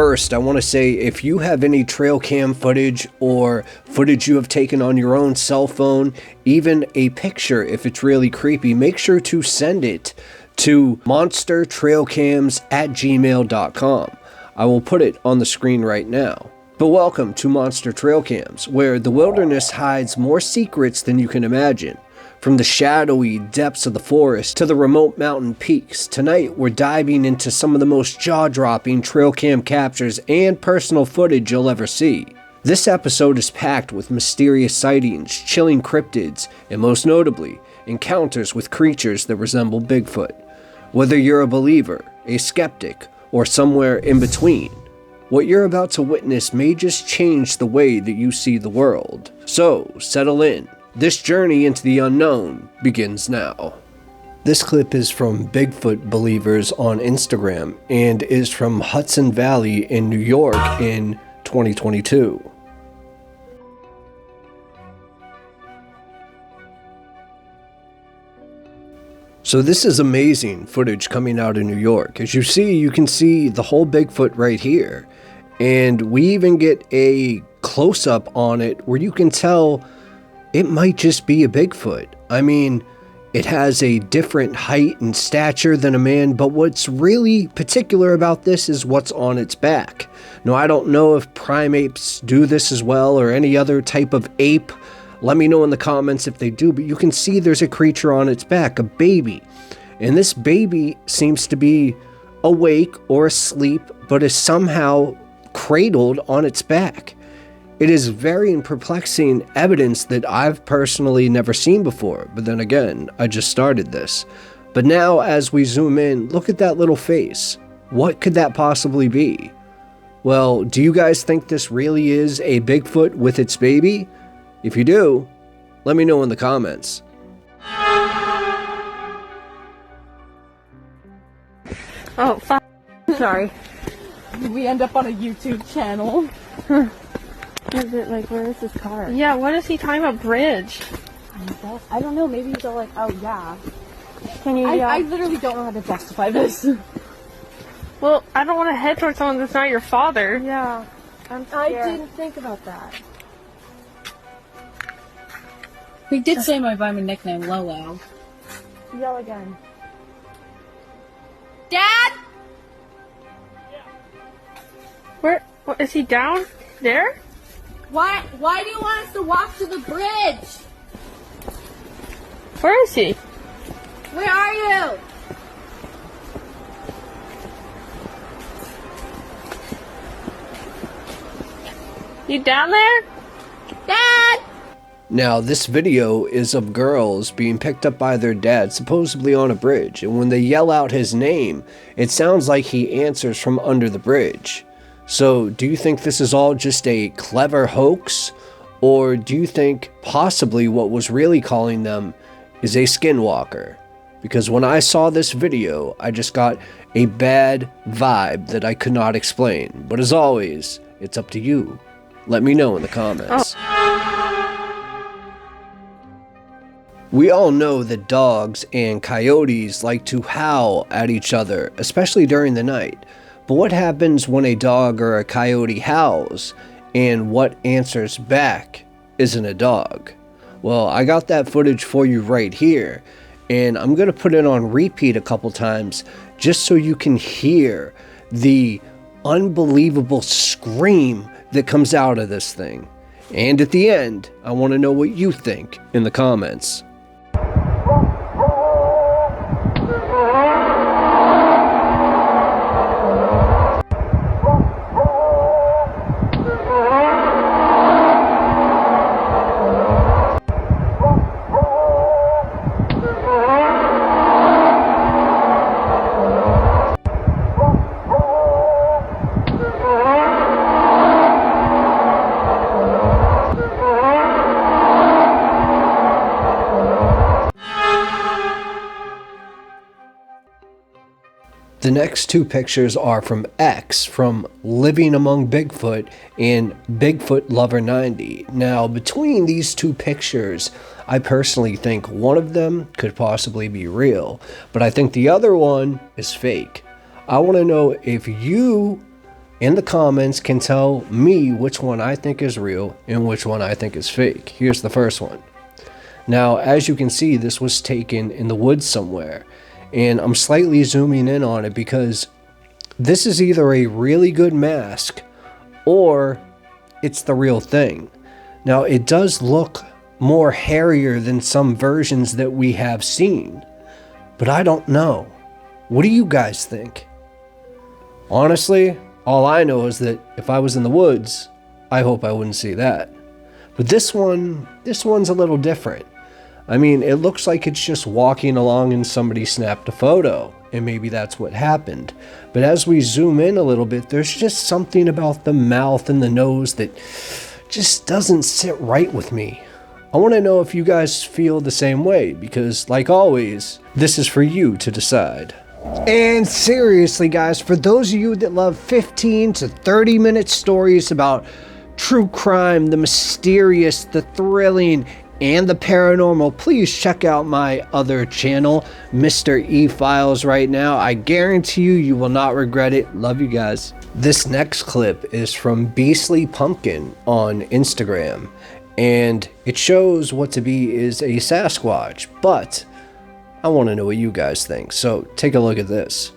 First, I want to say if you have any trail cam footage or footage you have taken on your own cell phone, even a picture if it's really creepy, make sure to send it to monstertrailcams@gmail.com. I will put it on the screen right now. But welcome to Monstertrailcams, where the wilderness hides more secrets than you can imagine. From the shadowy depths of the forest to the remote mountain peaks, tonight we're diving into some of the most jaw-dropping trail cam captures and personal footage you'll ever see. This episode is packed with mysterious sightings, chilling cryptids, and most notably, encounters with creatures that resemble Bigfoot. Whether you're a believer, a skeptic, or somewhere in between, what you're about to witness may just change the way that you see the world. So, settle in. This journey into the unknown begins now. This clip is from Bigfoot Believers on Instagram and is from Hudson Valley in New York in 2022. So this is amazing footage coming out of New York. As you see, you can see the whole Bigfoot right here. And we even get a close-up on it where you can tell it might just be a Bigfoot. I mean, it has a different height and stature than a man, but what's really particular about this is what's on its back. Now, I don't know if primates do this as well or any other type of ape. Let me know in the comments if they do, but you can see there's a creature on its back, a baby. And this baby seems to be awake or asleep, but is somehow cradled on its back. It is very perplexing evidence that I've personally never seen before, but then again, I just started this. But now as we zoom in, look at that little face. What could that possibly be? Well, do you guys think this really is a Bigfoot with its baby? If you do, let me know in the comments. Oh, sorry. We end up on a YouTube channel. Is it like, where is this car? Yeah, what is he talking about? Bridge? I don't know, maybe he's all like, oh yeah. Can you I literally don't know how to justify this. Well, I don't want to head towards someone that's not your father. Yeah, I'm scared. I didn't think about that. He did say my nickname, Lolo. Yell again. Dad? Where is he down there? Why do you want us to walk to the bridge? Where is he? Where are you? You down there? Dad! Now, this video is of girls being picked up by their dad, supposedly on a bridge, and when they yell out his name, it sounds like he answers from under the bridge. So, do you think this is all just a clever hoax, or do you think possibly what was really calling them is a skinwalker? Because when I saw this video, I just got a bad vibe that I could not explain. But as always, it's up to you. Let me know in the comments. We all know that dogs and coyotes like to howl at each other, especially during the night. But what happens when a dog or a coyote howls and what answers back isn't a dog? Well, I got that footage for you right here, and I'm going to put it on repeat a couple times just so you can hear the unbelievable scream that comes out of this thing. And at the end, I want to know what you think in the comments. The next two pictures are from X from Living Among Bigfoot and Bigfoot Lover 90. Now, between these two pictures, I personally think one of them could possibly be real, but I think the other one is fake. I want to know if you in the comments can tell me which one I think is real and which one I think is fake. Here's the first one. Now, as you can see, this was taken in the woods somewhere, and I'm slightly zooming in on it because this is either a really good mask or it's the real thing. Now, it does look more hairier than some versions that we have seen, but I don't know. What do you guys think? Honestly, all I know is that if I was in the woods, I hope I wouldn't see that. But this one's a little different. I mean, it looks like it's just walking along and somebody snapped a photo, and maybe that's what happened. But as we zoom in a little bit, there's just something about the mouth and the nose that just doesn't sit right with me. I want to know if you guys feel the same way, because like always, this is for you to decide. And seriously guys, for those of you that love 15 to 30 minute stories about true crime, the mysterious, the thrilling, and the paranormal, please check out my other channel, Mr. E Files, right now. I guarantee you will not regret it. Love you guys. This next clip is from Beastly Pumpkin on Instagram, and it shows what to be is a Sasquatch, but I want to know what you guys think, so take a look at this.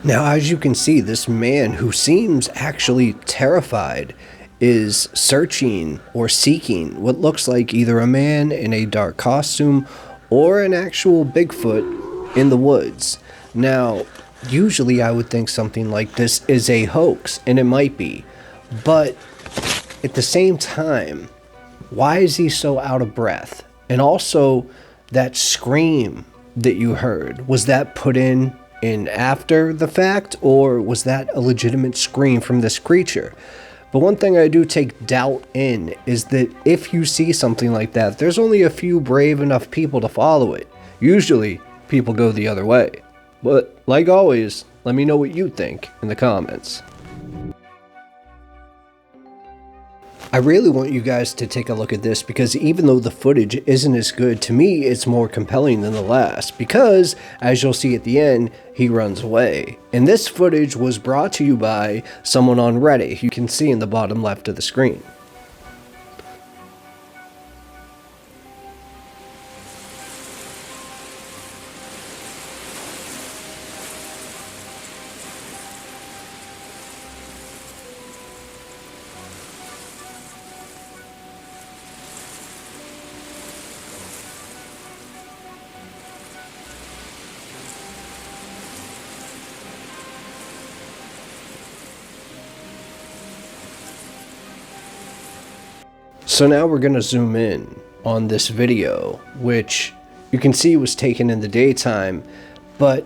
Now, as you can see, this man who seems actually terrified is searching or seeking what looks like either a man in a dark costume or an actual Bigfoot in the woods. Now, usually I would think something like this is a hoax, and it might be, but at the same time, why is he so out of breath? And also, that scream that you heard, was that put in after the fact, or was that a legitimate scream from this creature? But one thing I do take doubt in is that if you see something like that, there's only a few brave enough people to follow it. Usually, people go the other way. But like always, let me know what you think in the comments. I really want you guys to take a look at this, because even though the footage isn't as good, to me it's more compelling than the last, because as you'll see at the end, he runs away. And this footage was brought to you by someone on Reddit, you can see in the bottom left of the screen. So now we're going to zoom in on this video, which you can see was taken in the daytime, but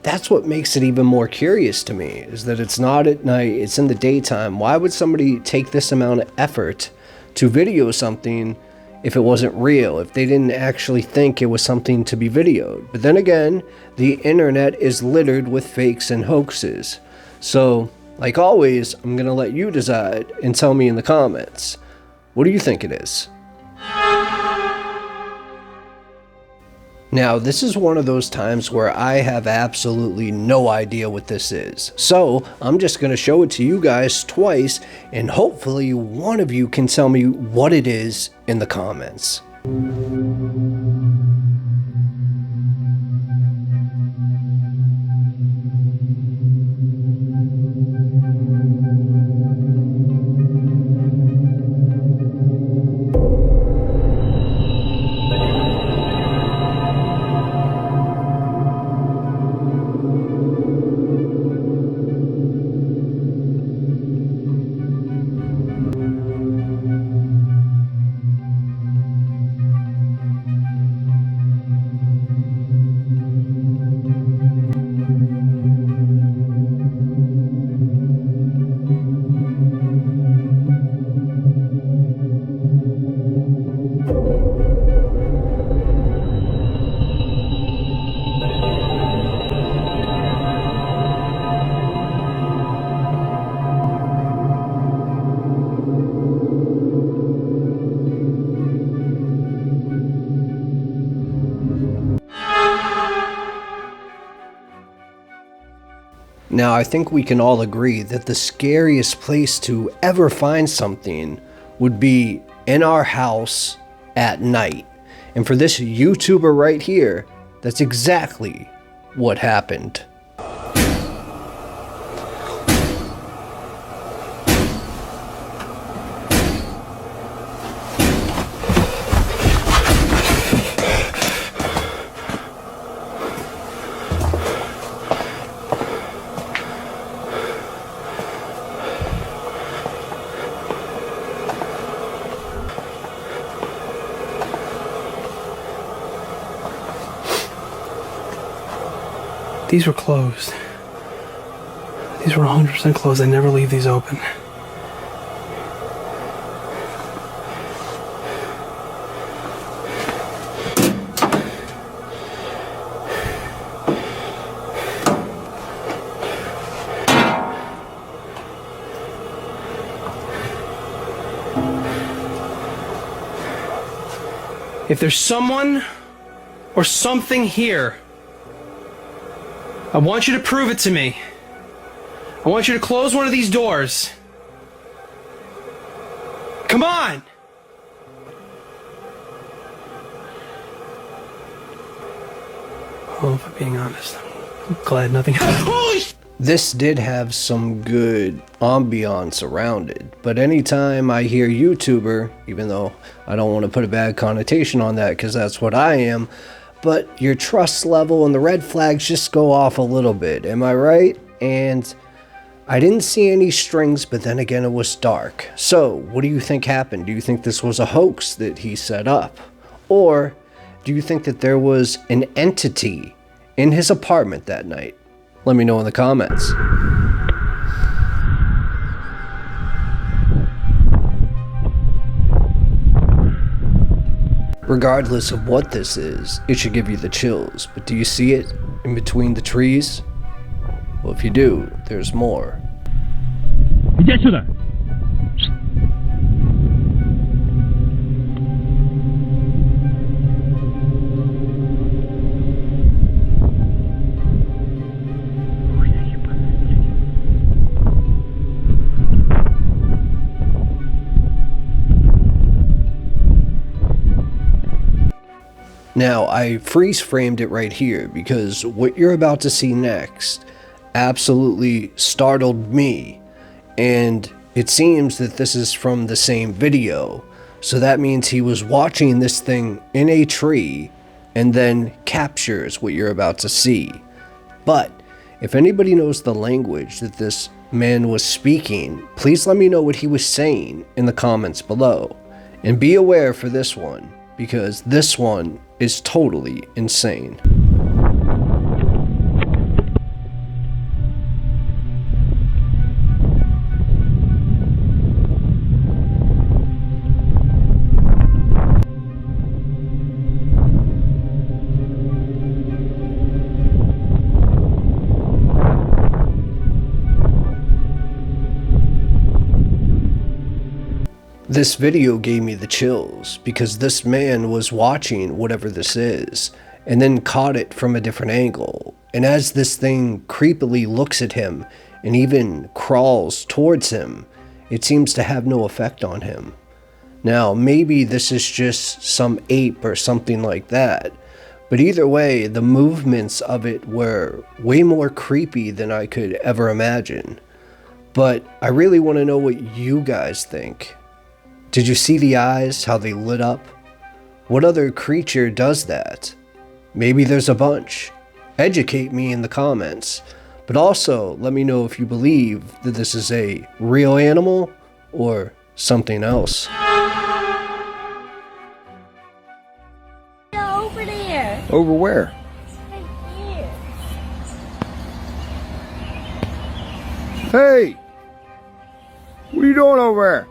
that's what makes it even more curious to me, is that it's not at night, it's in the daytime. Why would somebody take this amount of effort to video something if it wasn't real, if they didn't actually think it was something to be videoed? But then again, the internet is littered with fakes and hoaxes. So, like always, I'm going to let you decide and tell me in the comments. What do you think it is? Now, this is one of those times where I have absolutely no idea what this is. So, I'm just going to show it to you guys twice, and hopefully one of you can tell me what it is in the comments. Now, I think we can all agree that the scariest place to ever find something would be in our house at night. And for this YouTuber right here, that's exactly what happened. These were closed. These were 100% closed. I never leave these open. If there's someone or something here, I want you to prove it to me. I want you to close one of these doors. Come on! Well, if I'm being honest, I'm glad nothing happened. Holy sh! This did have some good ambiance around it, but anytime I hear YouTuber, even though I don't want to put a bad connotation on that because that's what I am, but your trust level and the red flags just go off a little bit, am I right? And I didn't see any strings, but then again it was dark. So what do you think happened? Do you think this was a hoax that he set up? Or do you think that there was an entity in his apartment that night? Let me know in the comments. Regardless of what this is, it should give you the chills. But do you see it in between the trees? Well, if you do, there's more. Get to that. Now, I freeze framed it right here because what you're about to see next absolutely startled me, and it seems that this is from the same video, so that means he was watching this thing in a tree and then captures what you're about to see. But if anybody knows the language that this man was speaking, please let me know what he was saying in the comments below, and be aware for this one, because this one is totally insane. This video gave me the chills because this man was watching whatever this is and then caught it from a different angle. And as this thing creepily looks at him and even crawls towards him, it seems to have no effect on him. Now, maybe this is just some ape or something like that, but either way, the movements of it were way more creepy than I could ever imagine. But I really want to know what you guys think. Did you see the eyes, how they lit up? What other creature does that? Maybe there's a bunch. Educate me in the comments. But also, let me know if you believe that this is a real animal or something else. Over there. Over where? Right here. Hey! What are you doing over there?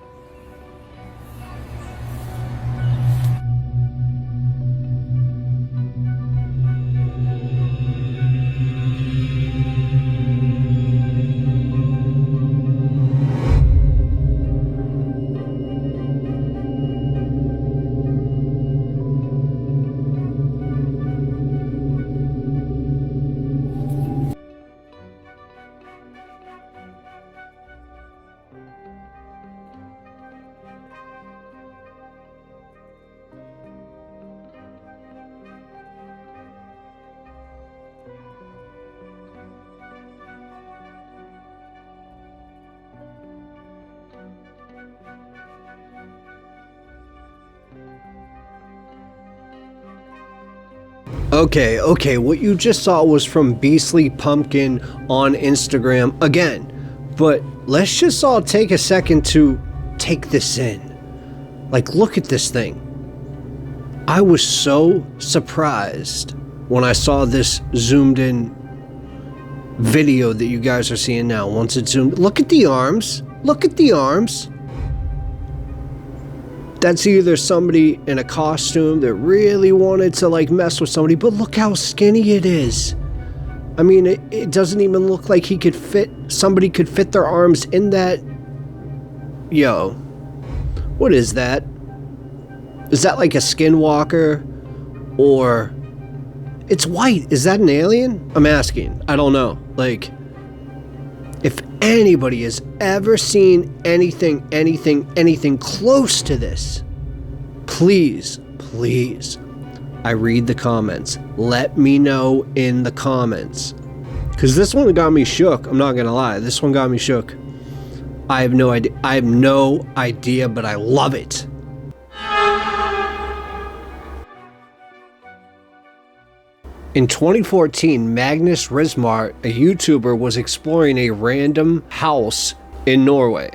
Okay, what you just saw was from Beastly Pumpkin on Instagram again. But let's just all take a second to take this in. Like, look at this thing. I was so surprised when I saw this zoomed in video that you guys are seeing now. Once it's zoomed, look at the arms. Look at the arms. That's either somebody in a costume that really wanted to like mess with somebody, but look how skinny it is. I mean, it doesn't even look like somebody could fit their arms in that. Yo, what is that? Is that like a skinwalker? Or it's white. Is that an alien? I'm asking. I don't know. Like, if anybody has ever seen anything close to this, please, I read the comments. Let me know in the comments. Because this one got me shook. I'm not going to lie. This one got me shook. I have no idea, but I love it. In 2014, Magnus Rismart, a YouTuber, was exploring a random house in Norway.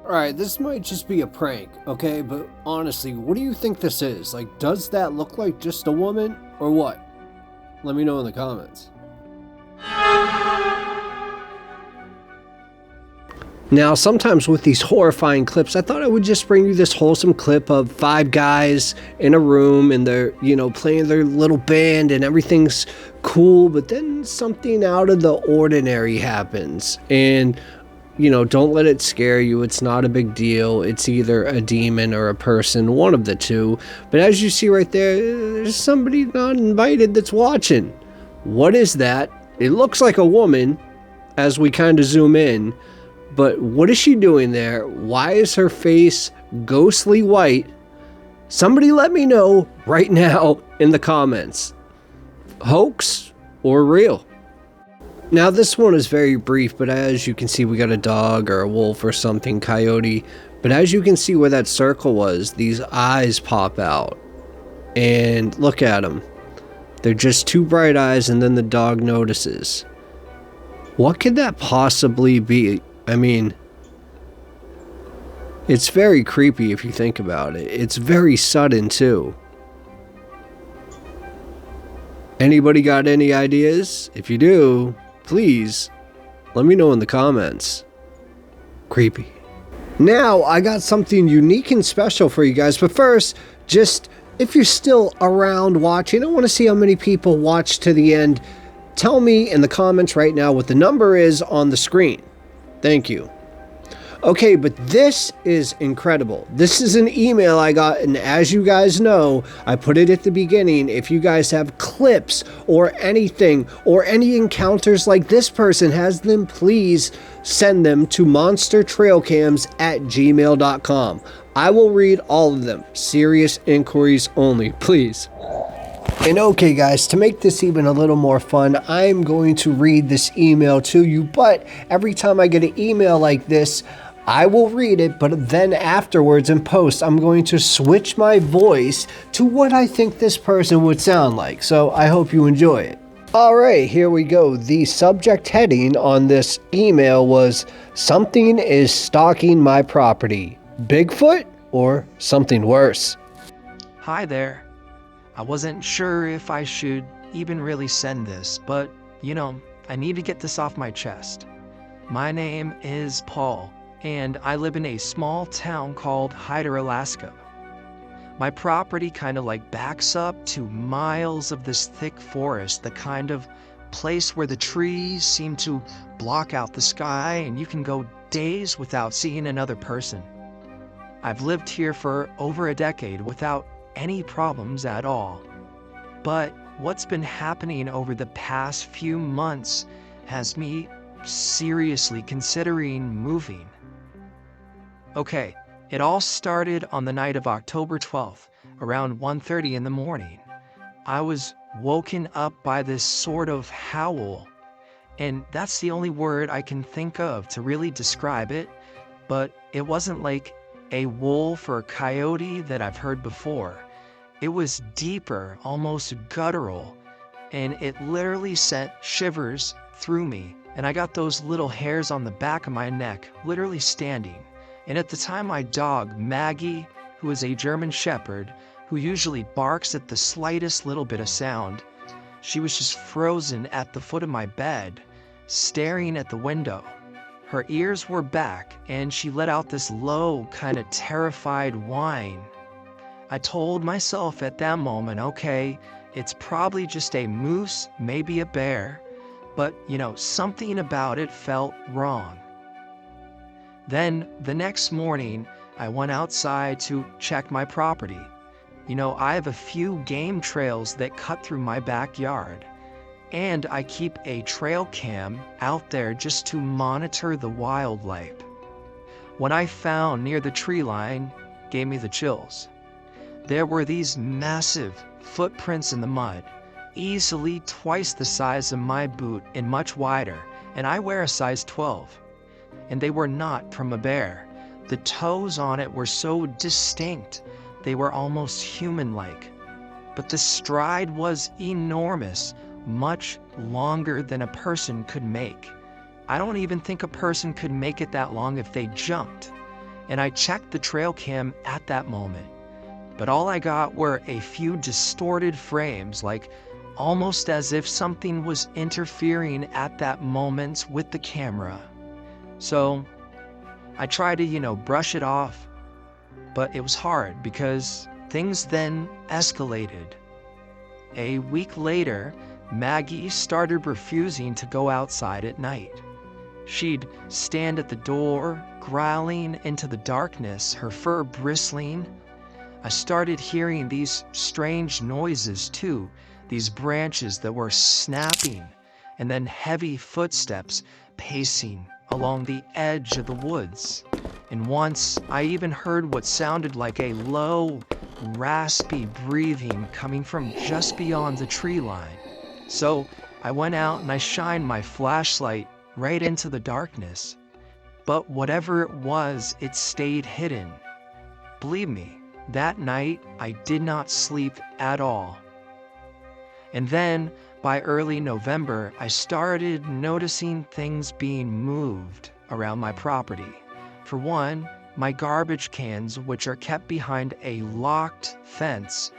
Alright, this might just be a prank, okay? But honestly, what do you think this is? Like, does that look like just a woman, or what? Let me know in the comments. Now, sometimes with these horrifying clips, I thought I would just bring you this wholesome clip of 5 guys in a room and they're, playing their little band and everything's cool, but then something out of the ordinary happens. And don't let it scare you. It's not a big deal. It's either a demon or a person, one of the two. But as you see right there, there's somebody not invited that's watching. What is that? It looks like a woman as we kind of zoom in. But what is she doing there? Why is her face ghostly white? Somebody let me know right now in the comments. Hoax or real? Now this one is very brief, but as you can see, we got a dog or a wolf or something, coyote. But as you can see where that circle was, these eyes pop out. And look at them. They're just 2 bright eyes, and then the dog notices. What could that possibly be? I mean, it's very creepy if you think about it. It's very sudden too. Anybody got any ideas? If you do, please let me know in the comments. Creepy. Now I got something unique and special for you guys, but first, just if you're still around watching, I want to see how many people watch to the end. Tell me in the comments right now what the number is on the screen. Thank you. Okay, but this is incredible. This is an email I got, and as you guys know, I put it at the beginning. If you guys have clips or anything or any encounters like this person has, then please send them to monstertrailcams@gmail.com. I will read all of them. Serious inquiries only, please. And okay guys, to make this even a little more fun, I'm going to read this email to you, but every time I get an email like this, I will read it, but then afterwards in post, I'm going to switch my voice to what I think this person would sound like, so I hope you enjoy it. Alright, here we go. The subject heading on this email was, "Something is stalking my property. Bigfoot or something worse?" Hi there. I wasn't sure if I should even really send this, but, I need to get this off my chest. My name is Paul, and I live in a small town called Hyder, Alaska. My property kind of backs up to miles of this thick forest that kind of place where the trees seem to block out the sky and you can go days without seeing another person. I've lived here for over a decade without any problems at all. But what's been happening over the past few months has me seriously considering moving. Okay, it all started on the night of October 12th, around 1:30 in the morning. I was woken up by this sort of howl, and that's the only word I can think of to really describe it, but it wasn't like a wolf or a coyote that I've heard before. It was deeper, almost guttural, and it literally sent shivers through me, and I got those little hairs on the back of my neck, literally standing. And at the time, my dog, Maggie, who is a German Shepherd, who usually barks at the slightest little bit of sound, she was just frozen at the foot of my bed, staring at the window. Her ears were back, and she let out this low, kind of terrified whine. I told myself at that moment, okay, it's probably just a moose, maybe a bear, but, something about it felt wrong. Then, the next morning, I went outside to check my property. I have a few game trails that cut through my backyard, and I keep a Trailcam out there just to monitor the wildlife. What I found near the tree line gave me the chills. There were these massive footprints in the mud, easily twice the size of my boot and much wider, and I wear a size 12. And they were not from a bear. The toes on it were so distinct, they were almost human-like. But the stride was enormous, much longer than a person could make. I don't even think a person could make it that long if they jumped. And I checked the trail cam at that moment. But all I got were a few distorted frames, like almost as if something was interfering at that moment with the camera. So I tried to, brush it off, but it was hard because things then escalated. A week later, Maggie started refusing to go outside at night. She'd stand at the door, growling into the darkness, her fur bristling. I started hearing these strange noises too, these branches that were snapping, and then heavy footsteps pacing along the edge of the woods. And once I even heard what sounded like a low, raspy breathing coming from just beyond the tree line. So I went out and I shined my flashlight right into the darkness. But whatever it was, it stayed hidden. Believe me, that night I did not sleep at all. And then, by early November, I started noticing things being moved around my property. For one, my garbage cans, which are kept behind a locked fence,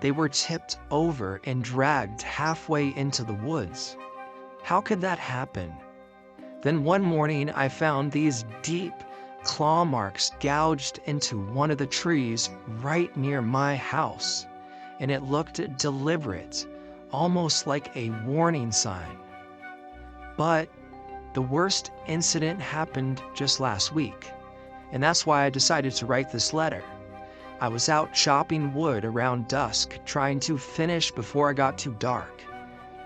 they were tipped over and dragged halfway into the woods. How could that happen? Then one morning, I found these deep claw marks gouged into one of the trees right near my house, and it looked deliberate, almost like a warning sign. But the worst incident happened just last week, and that's why I decided to write this letter. I was out chopping wood around dusk, trying to finish before it got too dark.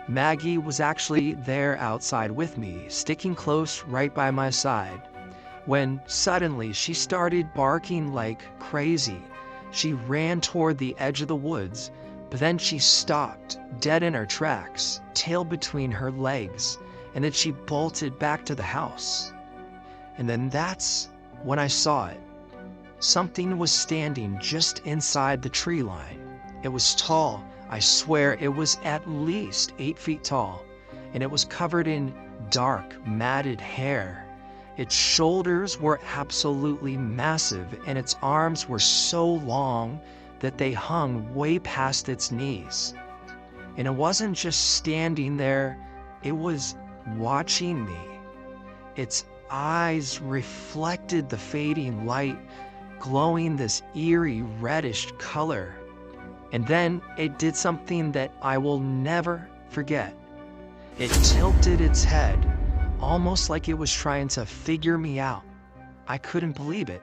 Maggie was actually there outside with me, sticking close right by my side, when suddenly she started barking like crazy. She ran toward the edge of the woods, but then she stopped, dead in her tracks, tail between her legs, and then she bolted back to the house. And then that's when I saw it. Something was standing just inside the tree line. It was tall. I swear it was at least 8 feet tall, and it was covered in dark, matted hair. Its shoulders were absolutely massive, and its arms were so long that they hung way past its knees. And it wasn't just standing there, it was watching me. Its eyes reflected the fading light, glowing this eerie reddish color. And then it did something that I will never forget. It tilted its head, almost like it was trying to figure me out. I couldn't believe it.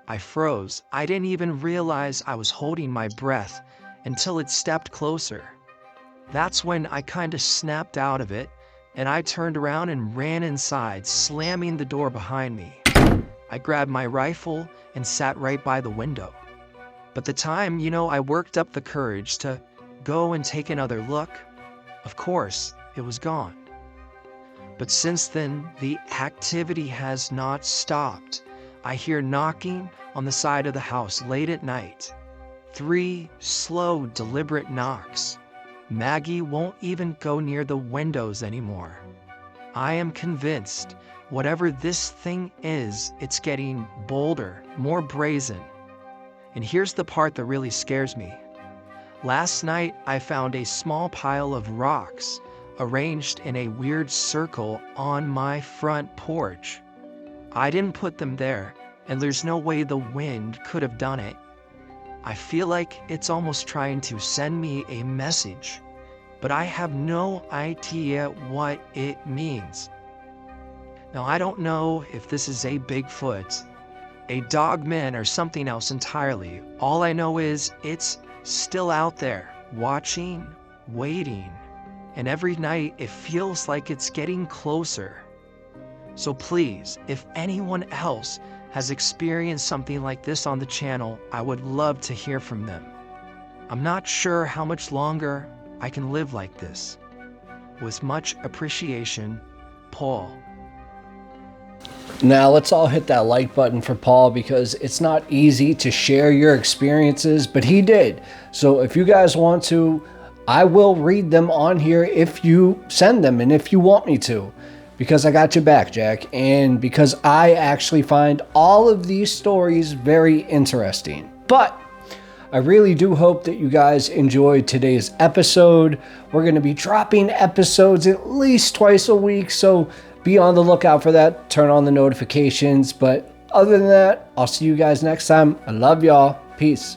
I froze. I didn't even realize I was holding my breath until it stepped closer. That's when I kind of snapped out of it, and I turned around and ran inside, slamming the door behind me. I grabbed my rifle and sat right by the window. But the time, I worked up the courage to go and take another look, of course, it was gone. But since then, the activity has not stopped. I hear knocking on the side of the house late at night. 3 slow, deliberate knocks. Maggie won't even go near the windows anymore. I am convinced whatever this thing is, it's getting bolder, more brazen. And here's the part that really scares me. Last night, I found a small pile of rocks arranged in a weird circle on my front porch. I didn't put them there, and there's no way the wind could have done it. I feel like it's almost trying to send me a message, but I have no idea what it means. Now, I don't know if this is a Bigfoot, a dogman, or something else entirely. All I know is it's still out there, watching, waiting, and every night it feels like it's getting closer. So please, if anyone else has experienced something like this on the channel, I would love to hear from them. I'm not sure how much longer I can live like this. With much appreciation, Paul. Now let's all hit that like button for Paul, because it's not easy to share your experiences, but he did. So if you guys want to, I will read them on here if you send them and if you want me to, because I got your back, Jack, and because I actually find all of these stories very interesting. But I really do hope that you guys enjoyed today's episode. We're going to be dropping episodes at least twice a week, so be on the lookout for that. Turn on the notifications. But other than that, I'll see you guys next time. I love y'all. Peace.